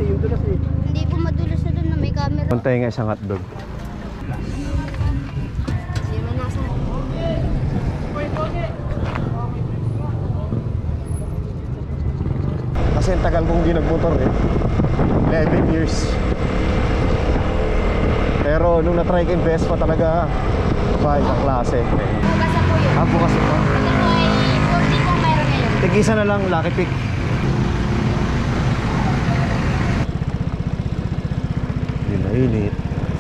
yung dulas eh. Hindi po madulas na doon na may camera. Puntay nga isang hotdog. Hindi man nasa. Kasi ang tagal kong di nagmotor eh. 11 years. Pero nung na-try ko yung Vespa talaga, ba, isang klase. Bukas na po yun. Ah, bukas ito. Ito po ay 40 po mayroon ngayon. Tigisa na lang, Lucky Pick. Yun na init.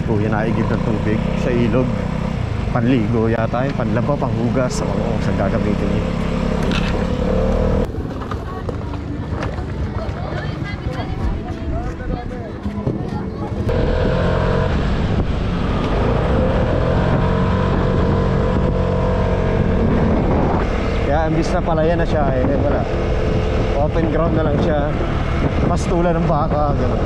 Kuya naigib ng tubig sa ilog. Panligo yata yun, panlaba, panghugas. Oo, saan gagamitin yun. Imbis na palayan na siya eh, wala. Open ground na lang siya. Pastulan ng baka, gano'n.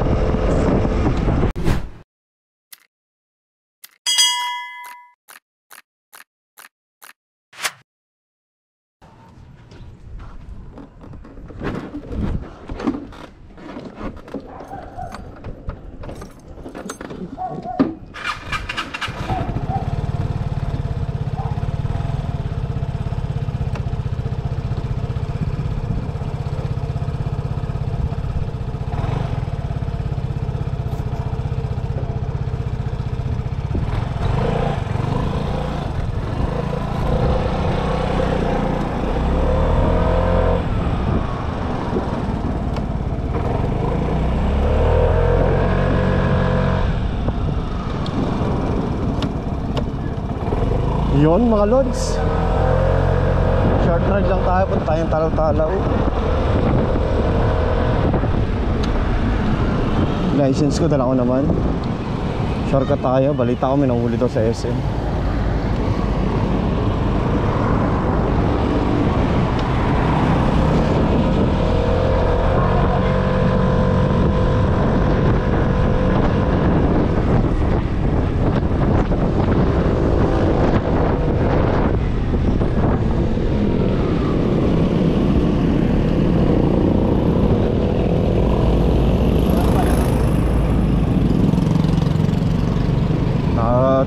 Yun mga lods, short ride lang tayo, punta tayong Talaw-Talaw. License ko, dala ko naman. Shortcut tayo, balita ko may nahuli daw sa SM.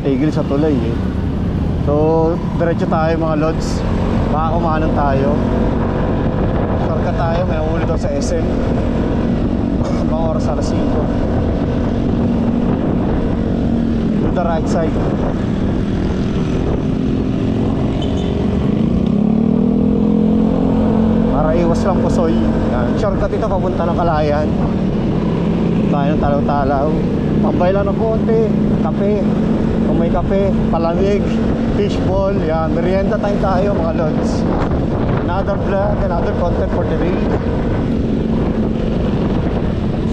Tigil sa tulay eh. So diretso tayo mga lods, baka kumanan tayo, shortcut tayo, may nahuli daw sa SM. Mga oras alas 5 to the right side. Para iwas lang pusoy. Yan. Shortcut ito papunta ng Kalayan. Tayo ng Talaw-Talaw, tambay lang ng konti, kape. Kung may kape, palamig, fishball, yan, merienda time tayo mga lods. Another vlog, another content for the day.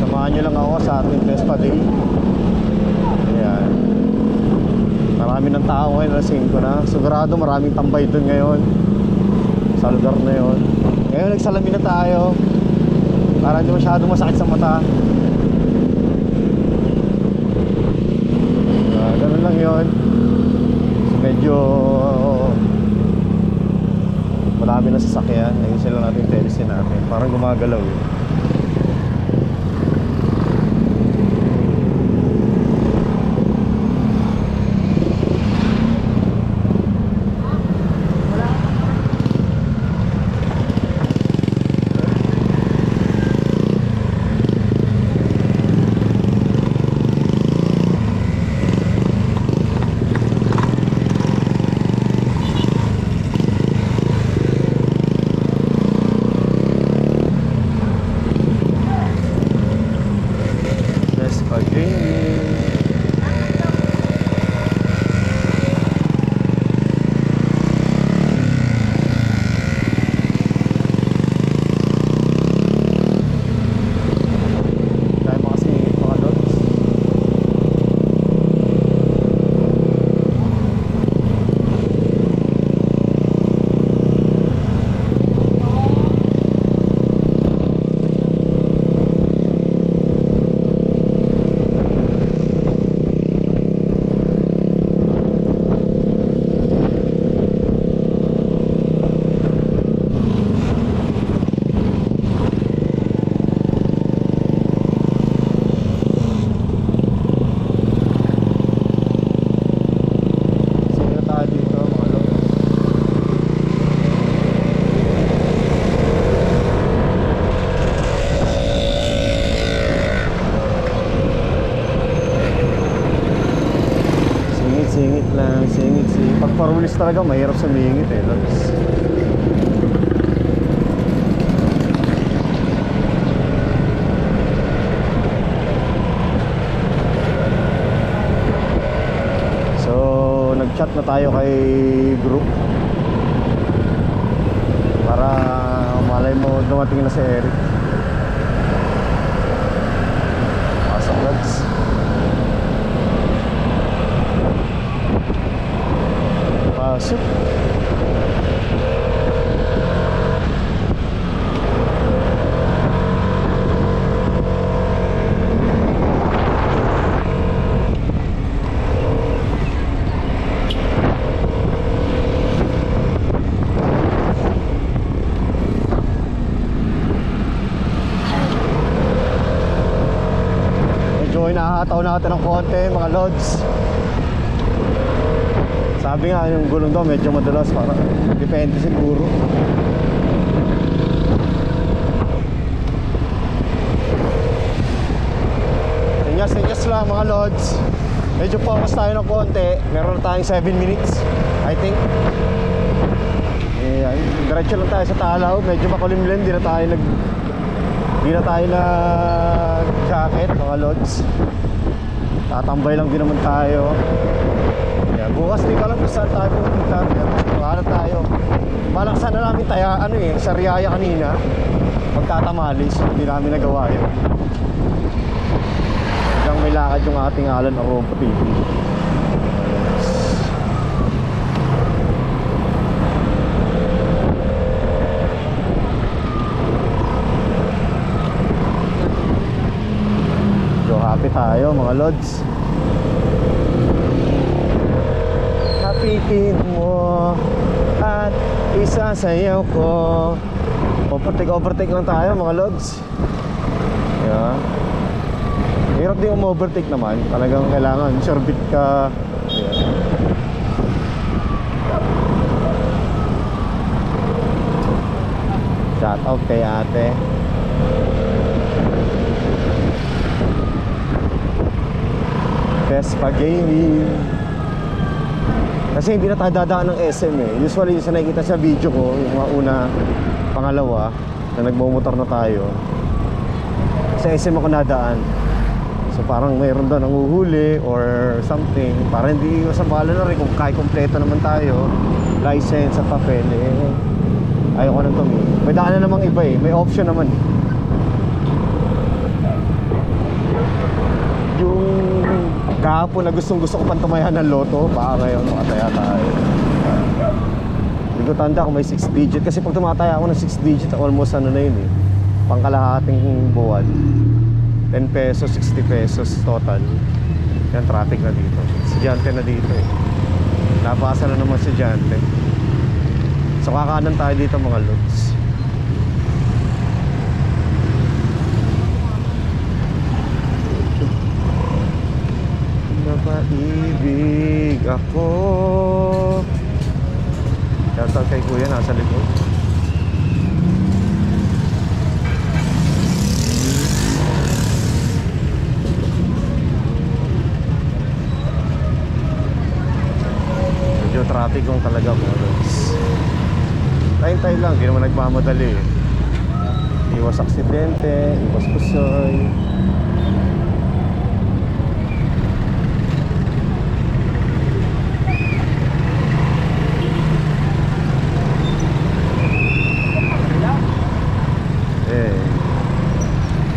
Samahan nyo lang ako sa ating Vespa Day. Yan. Marami ng tao ngayon, alas 5 na. Sigurado maraming tambay dun ngayon sa lugar na yun. Ngayon nagsalamin na tayo para hindi masyadong masakit sa mata. Ganun lang yun. So, medyo marami na sasakyan. Ayusin lang natin yung tendency natin. Parang gumagalaw eh. four wheels talaga mahirap sumingit eh, Lods. So nag-chat na tayo kay group para malay mo dumating na si Eric. Pasok, Lods. Pasok. Medyo inahataw natin ng konti mga Lods. Sabi nga yung gulong daw medyo madulas, para depende siguro. Senyas lang mga Lods. Medyo focus tayo ng konti. Meron na tayong 7 minutes I think. Diretso lang tayo sa Talaw. Medyo makulimlim. Di na tayo na jacket mga Lods. Tatambay lang din naman tayo. Bukas di ka lang kung saan tayo pupunta. Paano tayo? Malaksan na namin tayo sa Riyaya kanina. Pagtatamalis, hindi namin nagawa yun. Hanggang may lakad yung ating Alan Arompo TV. So happy tayo mga Lods. Pitin mo at isasayaw ko. Overtake lang tayo mga Lods. Yeah. Hirap din overtake naman. Talagang kailangan sure beat ka. Yeah. Shout out kay ate. Vespa Gaming. Kasi hindi na tayo dadaan ng SM eh. Usually yung nakikita sa video ko, yung mga una, pangalawa, na nagmumotor na tayo, sa SM ako nadaan. So parang mayroon doon ang uhuhuli or something. Para hindi masabala na rin kung kahit kompleto naman tayo, license at papel eh. Ayoko nang tumi. May daan na namang iba eh. May option naman. Yung kahapon na gusto ko pang tumayahan ng loto, baka ngayon makataya tayo. Hindi ko tanda kung may 6 digit. Kasi pag tumataya ako ng 6 digit, almost ano na yun eh, pangkalahating buwan. 10 pesos, 60 pesos total. Yan, traffic na dito. Estudyante na dito eh. Nabasa na naman estudyante. So kakanan tayo dito mga Lods. Napaibig ako. Shoutout kay kuya, nasa likod. Medyo traffic kung talaga mo. Tayo lang, hindi naman nagmamadali. Iwas aksidente, iwas pusoy.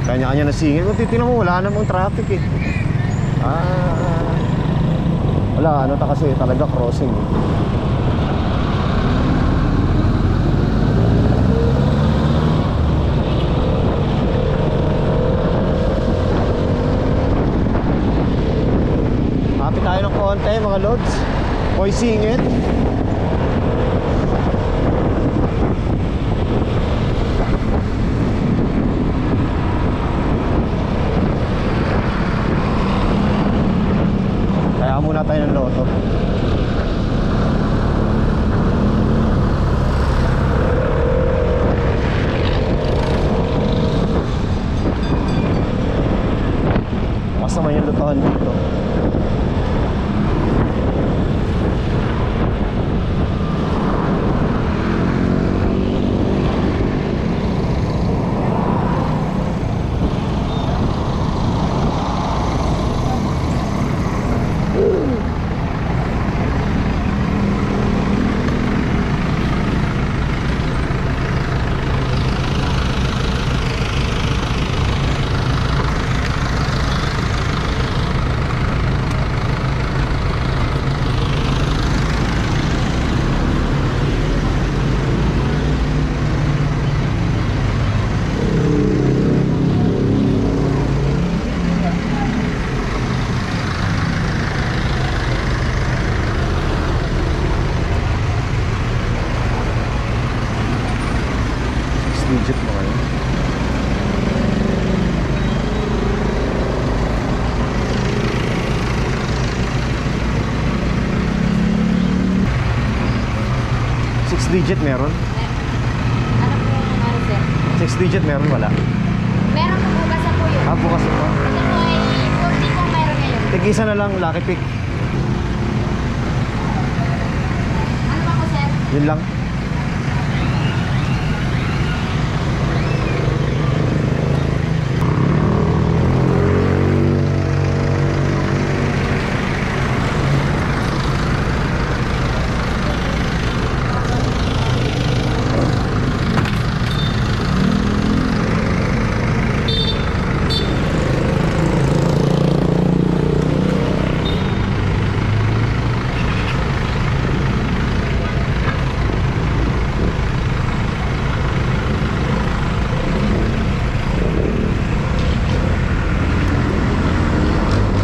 Kanya-kanya na singit. Kung titignan mo, wala namang traffic eh. Wala, ano ta kasi talaga crossing eh. Happy tayo ng konti mga Lods. Boy singit. Muna tayo ng loto. Mas naman yung lotohan dito. digit meron? Ano po yung ano, sir? 6 digit meron, wala. Meron po bukas na po yun. Bukas ito. Ito po ay 40 po mayroon ngayon. Tig-isa na lang, Lucky Pick. Ano pa po, sir? Yun lang.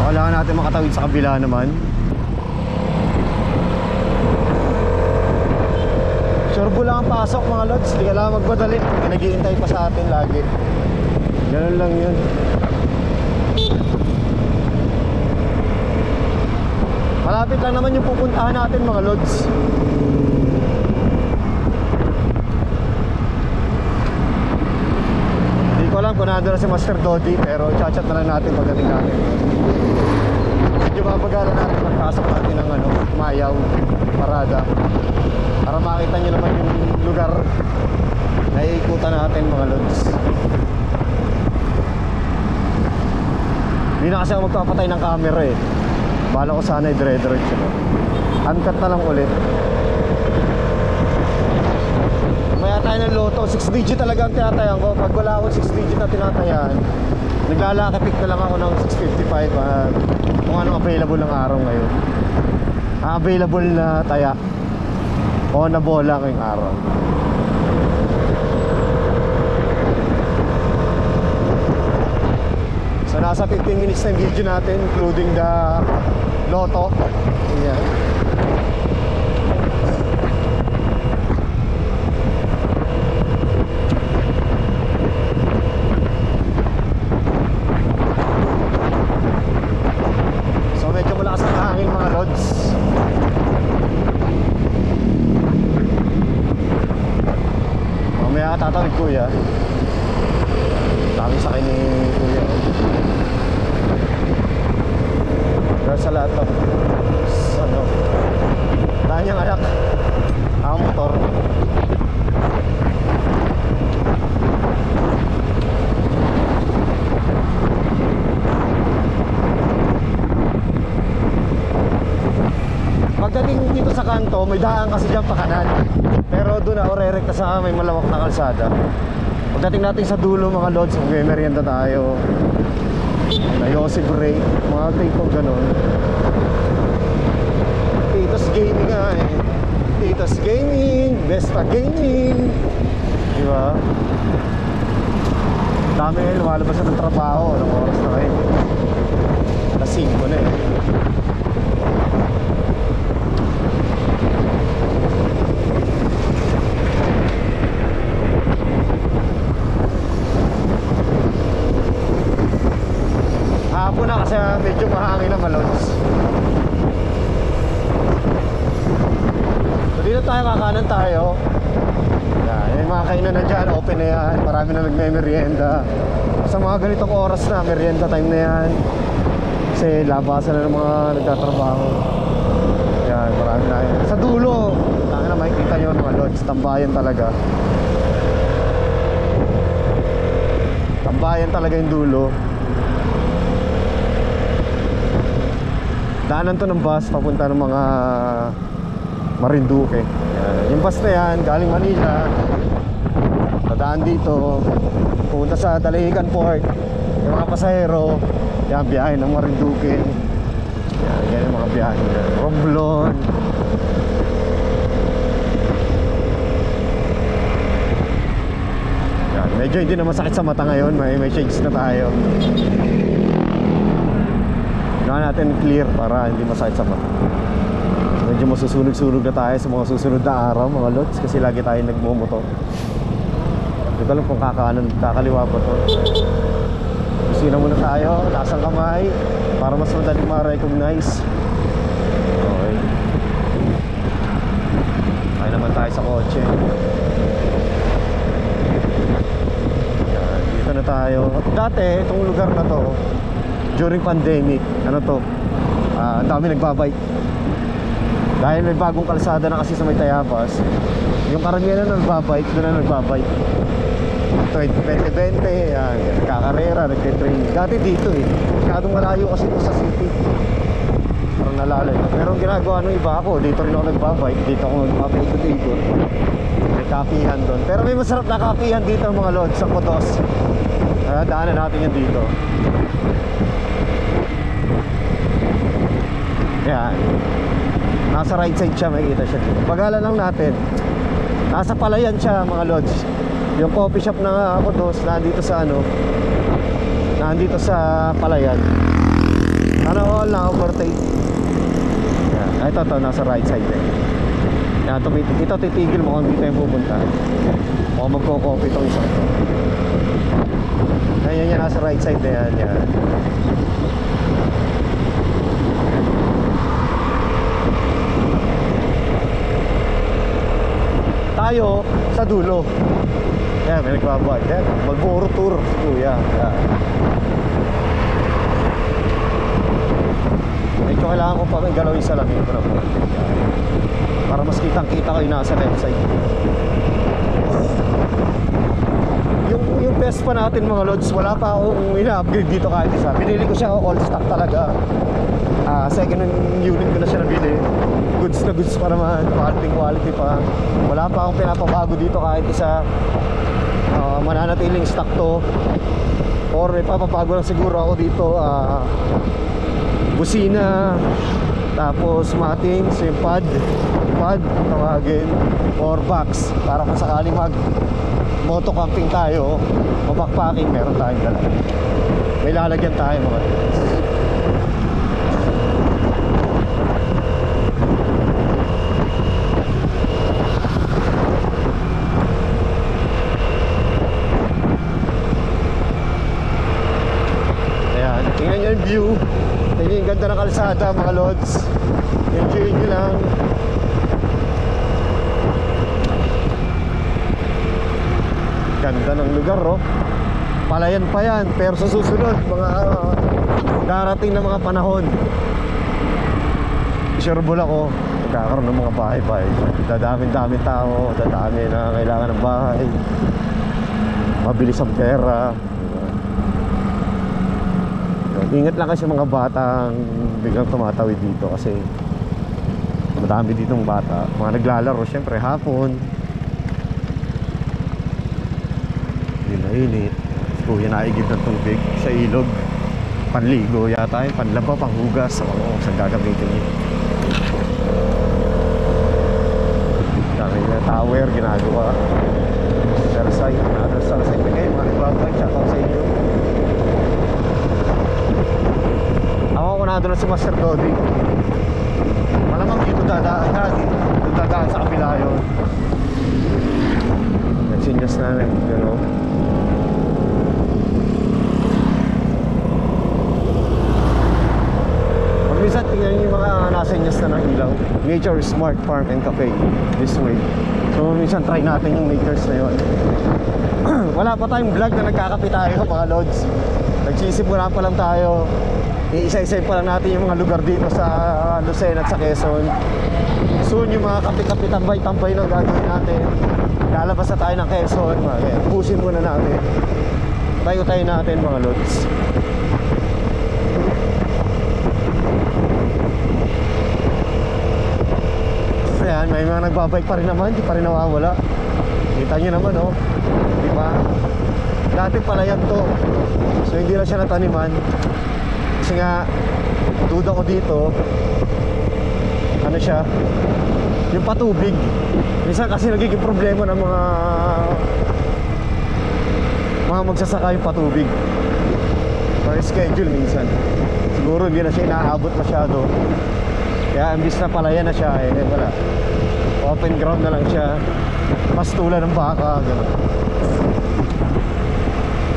Kailangan natin makatawid sa kabila naman. Turbo lang ang pasok mga lods. Hindi kailangan magmadali. Naghihintay pa sa atin lagi. Ganun lang yun. Malapit lang naman yung pupuntahan natin mga lods. Hindi ko alam kung nandun na si Master Dodi, pero chat na lang natin pagdating natin. Medyo mapagala natin magpasok natin ng Mayaw parada para makita nyo naman yung lugar na iikutan natin mga lods. Hindi na kasi ako magpapatay ng camera eh. Bala ko sana i-dire-diretso na. Uncut na lang ulit. Maya tayo ng loto, 6 digit talaga ang tinatayan ko. Pag wala akong 6 digit na tinatayan, naglalaki-pick na lang ako ng 655 at kung anong available ng araw ngayon. Available na taya o na bola ngayong araw. So nasa 15 minutes na yung video natin, including the loto. Ayan. So medyo malakas ang hangin mga lods. Mamaya tatawid kuya. Dami sa akin ni kuya. Pero sa lahat ng dahil niyang anak ang motor. Pagdating dito sa kanto, may daan kasi dyan pa kanan. Pero doon ako re-recta sa may malawak na kalsada. Pagdating natin sa dulo mga lods, mag-merienda tayo. Na Yossi Break, mga tipong ganun. Tito's Gaming nga eh. Tito's Gaming, Besta Gaming. Diba? Dami ngayon lumalabas na ng trabaho. Anong oras na kayo? Alas 5 na eh. Hapon na kasi medyo mahangin na malods. So dito tayo, kakanan tayo. Yan, yung mga kainan na dyan, open na yan. Marami na nagme-merienda. Sa mga ganitong oras na, merienda time na yan. Kasi labasan na ng mga nagtatrabaho. Yan, marami na yan. Sa dulo, na makikita nyo mga lods, tambayan talaga. Tambayan talaga yung dulo. Daanan to ng bus papunta ng mga Marinduque. Yan. Yung bus na yan galing Manila, dadaan dito pupunta sa Dalahican Port. Yung mga pasahero yan, biyahe ng Marinduque. Yan, yan yung mga biyahe yan. Romblon. Yan, medyo hindi na masakit sa mata ngayon. May shades na tayo. Kailangan natin clear para hindi masakit sa mata. Medyo masusunog-sunog na tayo sa mga susunod na araw mga lods, kasi lagi tayo nagmumoto. Hindi ko alam kung kakanan, kakaliwa pa to. Kusina muna tayo, taas ang kamay para mas madaling ma-recognize. Okay. Kaya na naman tayo sa kotse. Yan, dito na tayo. Dati, itong lugar na to, during pandemic, ano to, ang dami nagbabike. Dahil may bagong kalsada na kasi sa may Tayabas, yung karamihan na nagbabike, doon na nagbabike. 2020, yan, nagkakarera, nagtitrain. Dati dito eh, masyadong malayo kasi ito sa city. Parang nalalay. Pero ang ginagawa nung iba ako, dito rin ako nagbabike, dito ako magpapaikot-ikot. May kapihan doon. Pero may masarap na kapihan dito mga lods sa Potos. Kaya daanan natin yun dito. Yan. Nasa right side siya, makikita siya dito. Pagalan lang natin. Nasa Palayan siya mga lods. Yung coffee shop na Potos, nandito sa ano, nandito sa Palayan. Ano all na overtake. Yan. Ito, nasa right side eh. Yan, ito titigil mo kung dito yung pupunta. Mukhang magko-coffee itong isang ito. Yan, nasa right side na yan. Yan. Tayo sa dulo. Yan, may nagbabike. Yan, mag-buro tour si Kuya. Yan. Medyo kailangan ko pa may galawin sa lamin ko na po. Para mas kitang-kita ko yung nasa left side. Yung best pa natin mga lods, wala pa akong ina-upgrade dito kahit isa. Binili ko siya all stock talaga. Second unit ko na siya nabili. Goods na goods pa naman, quality pa. Wala pa akong pinapabago dito kahit isa. Mananatiling stock to. Or may papabago lang siguro ako dito. Busina, tapos matings, yung pad tawagin, or box para kung sakaling mag moto camping tayo o backpacking, meron tayong dala. May lalagyan tayo mga. Ayan, tingnan nyo yung view. Tingnan yung ganda ng kalsada mga lods. Enjoy nyo lang. Ganda ng lugar oh. Palayan pa yan. Pero sa susunod mga darating na mga panahon, sureball ako magkakaroon ng mga bahay-bahay. Dadami-dami tao, dadami na kailangan ng bahay, mabilis ang pera. Ingat lang kasi mga batang biglang tumatawid dito kasi madami ditong bata, mga naglalaro syempre hapon. Hindi mainit. Kuya naigib ng tubig sa ilog. Panligo yata yun, panlaba, panghugas. Oo, saan gagamitin yun. Dami na tower, ginagawa. Sarsay, another sarsay. Bigay, mga nagbabay, shoutout sa inyo. Ako na doon si Master Dodi. Malamang dito dadaan. Dito dadaan sa kabila yun. Nagsinyas na rin, you know. Minsan tingnan yung mga nasa inyas na ng ilaw. Nature Smart Farm and Cafe. This way. So minsan try natin yung makers na yun. Wala pa tayong vlog na nagkakape tayo mga lods. Nagsisimula pa lang tayo. Iisa-isay pa lang natin yung mga lugar dito sa Lucena at sa Quezon. Soon yung mga kape-kape tambay-tambay na gagawin natin. Lalabas na tayo ng Quezon. Pusin muna natin. Tayo-tayo natin mga lods. Ayan, may mga nagbabike pa rin naman. Hindi pa rin nawawala. Kita nyo naman oh. Di ba? Dati pala yan to. So hindi lang siya nataniman. Kasi nga duda ko dito ano siya, yung patubig. Minsan kasi nagiging problema ng mga magsasaka yung patubig or schedule minsan. Siguro hindi na siya inaabot masyado. Kaya imbis na palayan na siya wala, open ground na lang siya, pastulan ng baka, gano'n.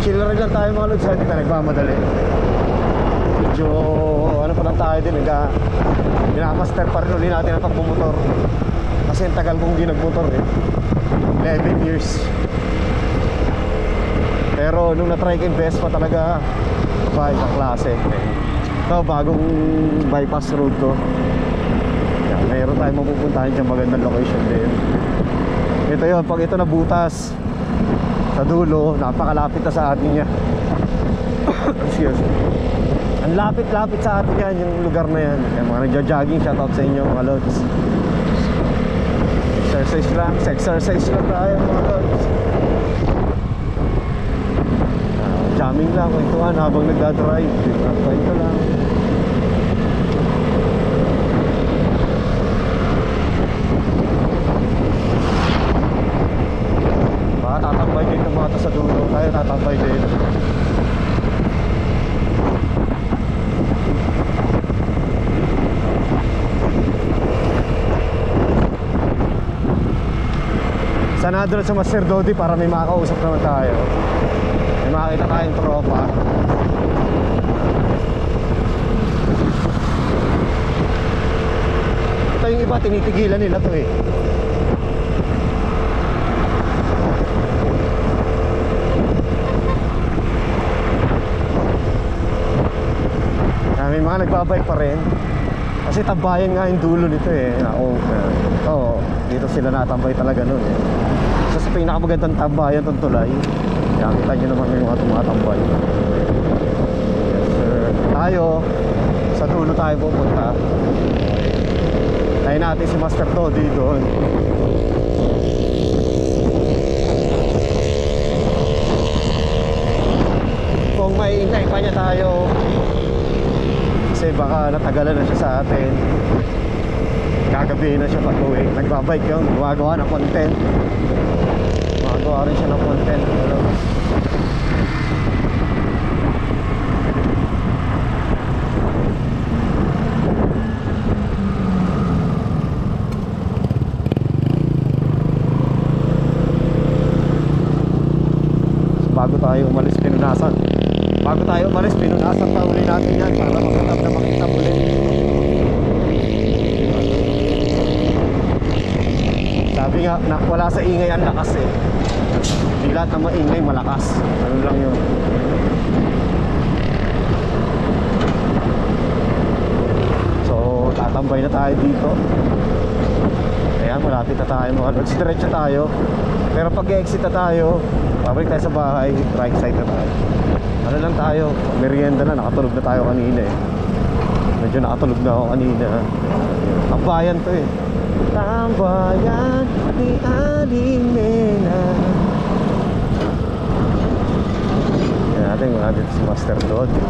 Chill rin lang tayo mga lods, hindi tayo nagmamadali. Medyo ano pa lang tayo din, pinamaster pa rin ulit natin ang pagbumotor. Kasi ang tagal kong hindi nagmotor eh. 11 years. Pero nung na-try ko yung Vespa talaga, ibang klase. Ito, bagong bypass road to. Yan, mayroon tayong mapupuntahan dyan, magandang location din. Ito yun, pag ito nabutas sa dulo, napakalapit na sa atin niya. Excuse me. Ang lapit-lapit sa atin yan, yung lugar na yan. Yung mga nagja-jogging, shoutout sa inyo mga lods. Exercise lang tayo mga lods. Jamming lang, kwentuhan habang nagdadrive. Kwento lang. Baka tatambay din ng mga sa dulo. Tayo tatambay din. Sana doon sa Master Dodi para may makausap naman tayo. May makakita tayong tropa. Ito yung iba, tinitigilan nila to eh. May mga nagbabike pa rin. Kasi tambayan nga yung dulo nito eh. Oo, dito sila natambay talaga nun eh. So sa pinakamagandang tambayan itong tulay. Kaya kita nyo naman may mga tumatambay. Yes sir. Tayo, sa dulo tayo pupunta. Tayo natin si Master Dodi doon. Kung may intay pa niya tayo, kasi baka natagalan na siya sa atin, gagabihin na siya pag-uwi. Nagbabike yun, gumagawa ng content. Gumagawa rin siya ng content. Bago tayo umalis, pinunasan pa uli natin yan para makatap na makita ulit. Sabi nga, wala sa ingay ang lakas eh. Hindi lahat ng maingay malakas. Ano lang yun. So, tatambay na tayo dito. Ayan, malapit na tayo mga lods. Diretso tayo. Pero pag exit na tayo, pabalik tayo sa bahay, right side na tayo. Ano lang tayo, merienda na, nakatulog na tayo kanina eh. Medyo nakatulog na ako kanina. Tambayan to eh. Tambayan ni Aling Nena. Yan natin, mga dito si Master Dodi.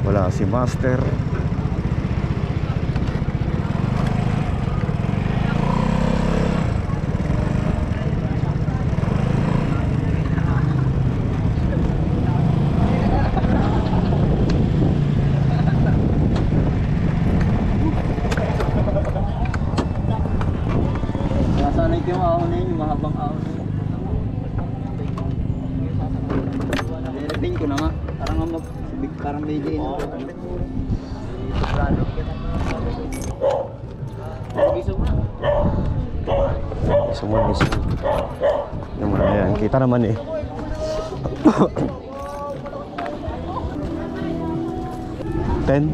Wala si Master. Nasanay ko yung ahon na yun, yung mahabang ahon na yun. Nire-retain ko na nga. Parang medyo ino. Sumanis. Naman yan, kita naman eh. Ten.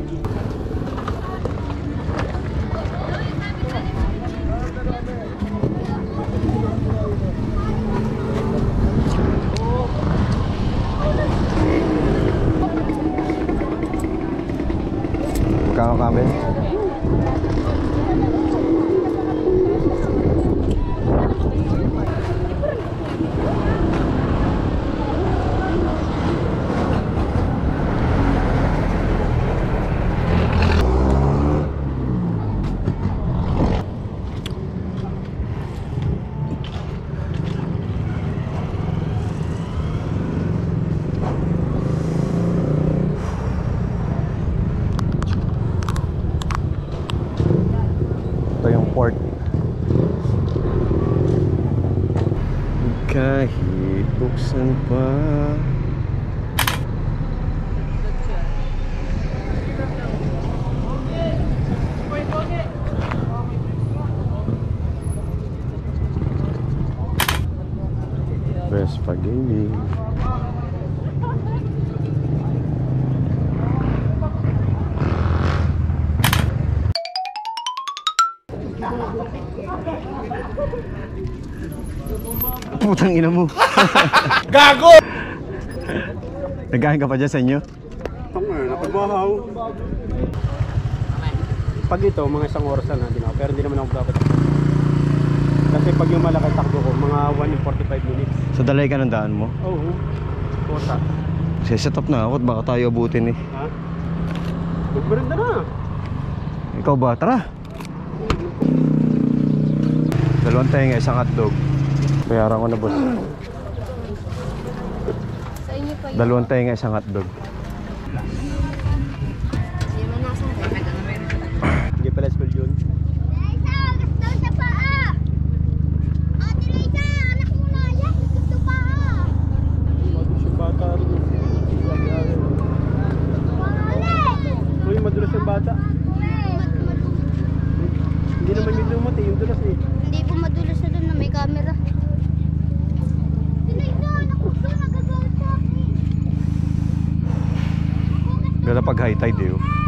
Magkano kami? Ito yung port. Kahit buksan pa. Vespa Gaming. Putang ina mo. Gago! Nagkain ka pa dyan sa inyo? Napagbahaw. Pag ito, mga isang oras na din ako. Pero hindi naman ako dapat. Kasi pag yung malaki takbo ko, mga 1 in 45 minutes. Sa dalay ka ng daan mo? Oo. Kota. Set up na ako at baka tayo abutin eh. Ha? Magmerinda na. Ikaw ba? Tara! Dalawang tenga, isang hotdog. Bayaran ko na boss. Sa inyo po yun. Dalawang tenga, isang hotdog. Hindi man nasa Hindi pala school yun. Madulas yung bata rin. Uy, madulas yung bata. Hindi naman yung lumot eh, yung dulas eh. Hindi po madulas na doon na may camera. Ganda pag high tide eh. Oh.